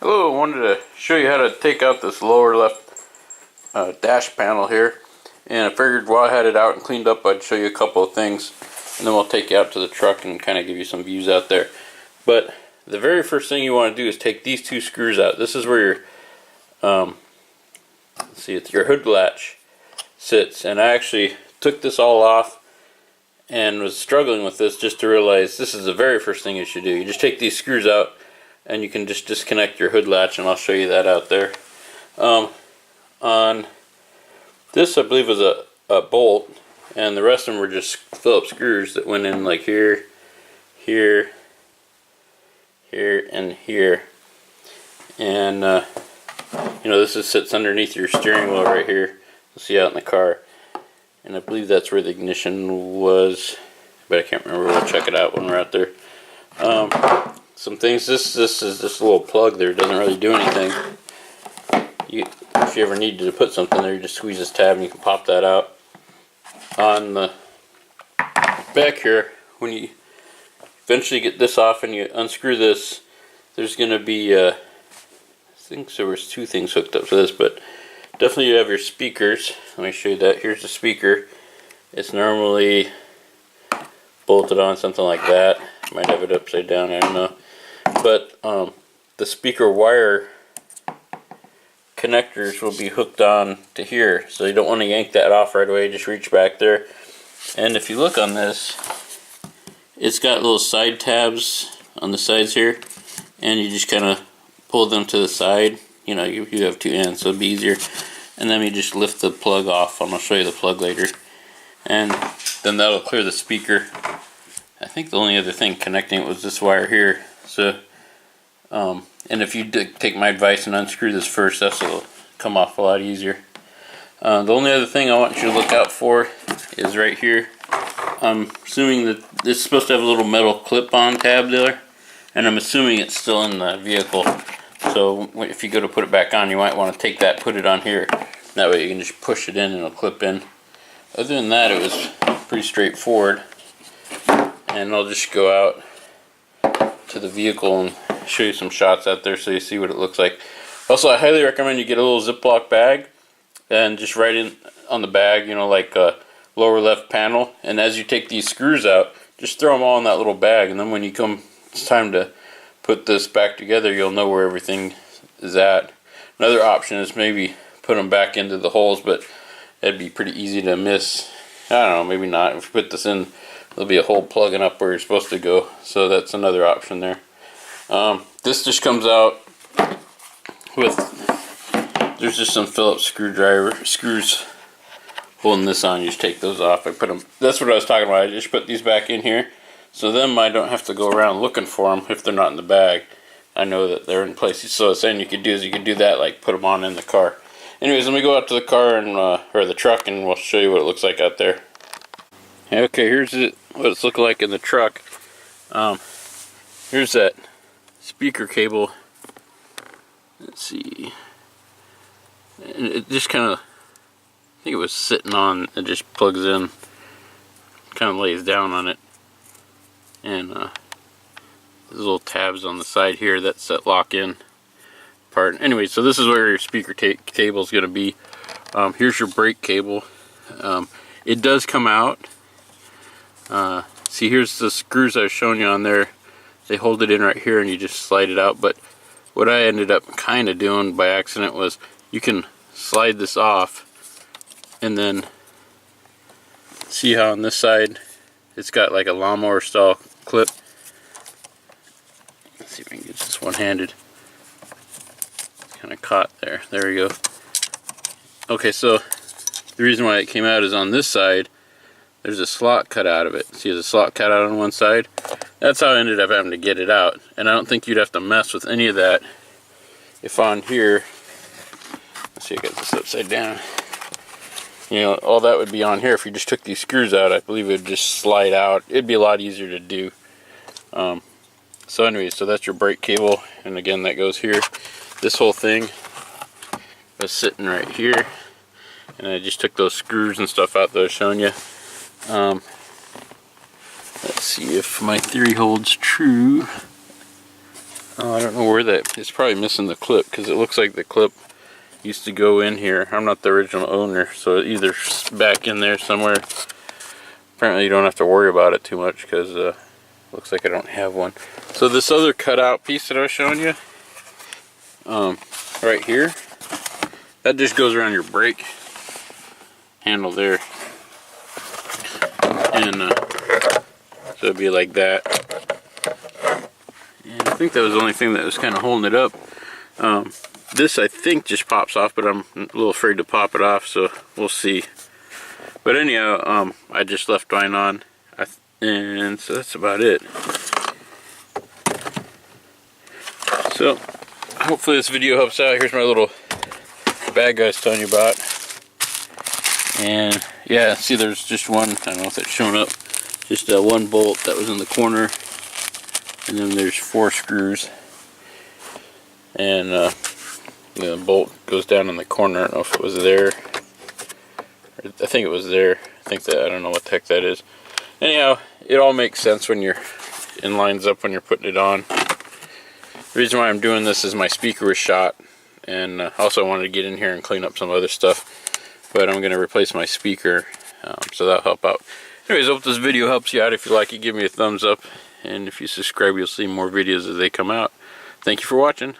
Hello, I wanted to show you how to take out this lower left dash panel here, and I figured while I had it out and cleaned up I'd show you a couple of things and then we'll take you out to the truck and kind of give you some views out there. But the very first thing you want to do is take these two screws out. This is where your let's see, it's your hood latch sits, and I actually took this all off and was struggling with this just to realize this is the very first thing you should do. You just take these screws out and you can just disconnect your hood latch, and I'll show you that out there. On this, I believe, was a bolt, and the rest of them were just Phillips screws that went in like here, here, here, and here. And you know, this sits underneath your steering wheel right here. You'll see out in the car, and I believe that's where the ignition was, but I can't remember. We'll check it out when we're out there. Some things, this is this little plug there. It doesn't really do anything. If you ever needed to put something there, you just squeeze this tab and you can pop that out. On the back here, when you eventually get this off and you unscrew this, there's going to be, I think there was two things hooked up to this, but definitely you have your speakers. Let me show you that. Here's the speaker. It's normally bolted on something like that. Might have it upside down, I don't know. But the speaker wire connectors will be hooked on to here, so you don't want to yank that off right away. Just reach back there, and if you look on this, it's got little side tabs on the sides here, and you just kind of pull them to the side. You know, you have two ends, so it'll be easier. And then you just lift the plug off, and I'll show you the plug later, and then that'll clear the speaker. I think the only other thing connecting it was this wire here. So, and if you take my advice and unscrew this first, that'll come off a lot easier. The only other thing I want you to look out for is right here. I'm assuming that this is supposed to have a little metal clip-on tab there, and I'm assuming it's still in the vehicle. So if you go to put it back on, you might want to take that, put it on here. That way you can just push it in and it'll clip in. Other than that, it was pretty straightforward. And I'll just go out to the vehicle and show you some shots out there so you see what it looks like. Also, I highly recommend you get a little Ziploc bag and just write in on the bag, you know, like lower left panel. And as you take these screws out, just throw them all in that little bag. And then when it's time to put this back together, you'll know where everything is at. Another option is maybe put them back into the holes, but it'd be pretty easy to miss. I don't know, maybe not. If you put this in, there'll be a hole plugging up where you're supposed to go, so that's another option there. This just comes out with, there's just some Phillips screws holding this on. You just take those off. I put them, that's what I was talking about. I just put these back in here, so then I don't have to go around looking for them if they're not in the bag. I know that they're in place. So the thing you could do is you could do that, like put them on in the car. Anyways, let me go out to the car and or the truck, and we'll show you what it looks like out there. Okay, here's what it's looking like in the truck. Here's that speaker cable. Let's see. And it just kind of, I think it was sitting on, it just plugs in, kind of lays down on it. And there's little tabs on the side here that's that lock in part. Anyway, so this is where your speaker cable is going to be. Here's your brake cable. It does come out. See, here's the screws I was showing you on there. They hold it in right here and you just slide it out. But what I ended up kind of doing by accident was you can slide this off, and then see how on this side it's got like a lawnmower style clip. Let's see if I can get this one-handed. It's kind of caught there. There we go. Okay, so the reason why it came out is on this side there's a slot cut out of it. See, there's a slot cut out on one side. That's how I ended up having to get it out. And I don't think you'd have to mess with any of that if on here, let's see, I got this upside down. You know, all that would be on here. If you just took these screws out, I believe it would just slide out. It'd be a lot easier to do. So anyway, so that's your brake cable. And again, that goes here. This whole thing was sitting right here. And I just took those screws and stuff out that I was showing you. Let's see if my theory holds true. Oh, I don't know where that, it's probably missing the clip, because it looks like the clip used to go in here. I'm not the original owner, so either back in there somewhere. Apparently you don't have to worry about it too much, because looks like I don't have one. So this other cutout piece that I was showing you, right here, that just goes around your brake handle there. And so it'd be like that. And I think that was the only thing that was kind of holding it up. This I think just pops off, but I'm a little afraid to pop it off, so we'll see. But anyhow, I just left mine on, and so that's about it. So hopefully this video helps out. Here's my little bag I was telling you about. And yeah, see, there's just one, I don't know if that's showing up, just one bolt that was in the corner, and then there's 4 screws, and the bolt goes down in the corner. I don't know if it was there. I think it was there. I don't know what the heck that is. Anyhow, it all makes sense when you're in lines up when you're putting it on. The reason why I'm doing this is my speaker was shot, and also I wanted to get in here and clean up some other stuff. But I'm going to replace my speaker, so that'll help out. Anyways, I hope this video helps you out. If you like it, give me a thumbs up. And if you subscribe, you'll see more videos as they come out. Thank you for watching.